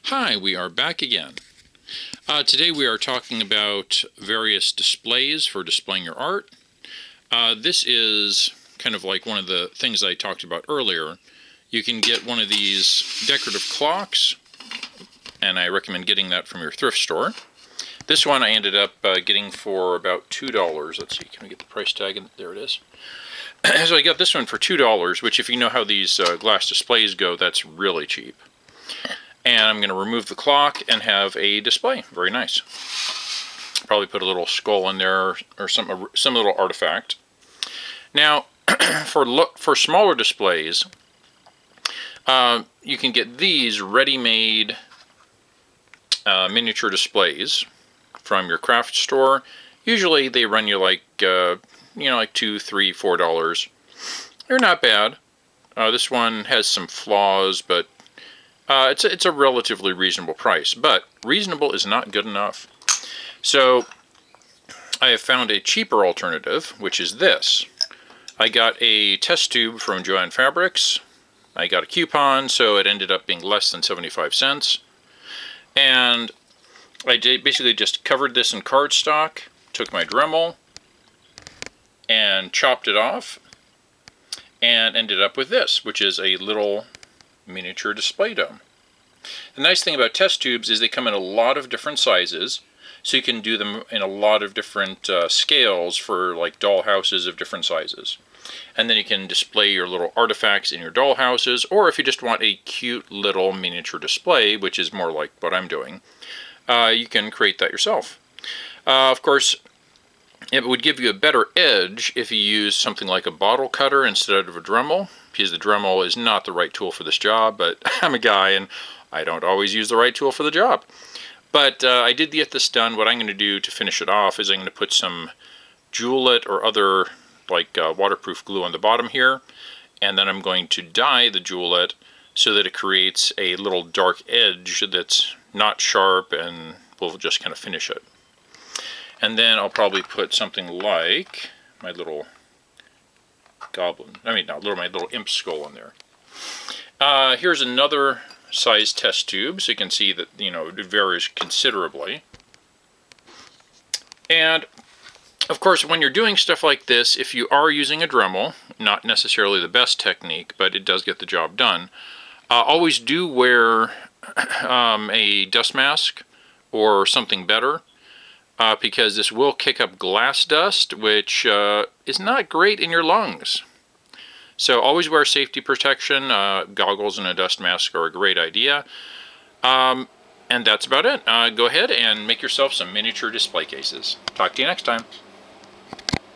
Hi, we are back again. Today we are talking about various displays for displaying your art. This is kind of like one of the things I talked about earlier. You can get one of these decorative clocks, and I recommend getting that from your thrift store. This one I ended up getting for about $2. Let's see, can we get the price tag? There it is. So I got this one for $2, which if you know how these glass displays go, that's really cheap. And I'm going to remove the clock and have a display. Very nice. Probably put a little skull in there or some little artifact. Now, for smaller displays, you can get these ready-made miniature displays from your craft store. Usually they run you like like $2, $3, $4. They're not bad. This one has some flaws, but it's a relatively reasonable price, but reasonable is not good enough. So I have found a cheaper alternative, which is this. I got a test tube from Joann Fabrics. I got a coupon, so it ended up being less than 75 cents. And I basically just covered this in cardstock, took my Dremel, and chopped it off, and ended up with this, which is a little miniature display dome. The nice thing about test tubes is they come in a lot of different sizes, so you can do them in a lot of different scales for like doll houses of different sizes. And then you can display your little artifacts in your doll houses, or if you just want a cute little miniature display, which is more like what I'm doing, you can create that yourself. Of course, it would give you a better edge if you use something like a bottle cutter instead of a Dremel, because the Dremel is not the right tool for this job, but I'm a guy and I don't always use the right tool for the job. But I did get this done. What I'm going to do to finish it off is I'm going to put some Jewelette or other like waterproof glue on the bottom here, and then I'm going to dye the Jewelette so that it creates a little dark edge that's not sharp, and we'll just kind of finish it. And then I'll probably put something like my little my little imp skull in there. Here's another size test tube, so you can see that, it varies considerably. And of course, when you're doing stuff like this, if you are using a Dremel, not necessarily the best technique, but it does get the job done, always do wear a dust mask or something better, because this will kick up glass dust, which is not great in your lungs. So always wear safety protection. Goggles and a dust mask are a great idea. And that's about it. Go ahead and make yourself some miniature display cases. Talk to you next time.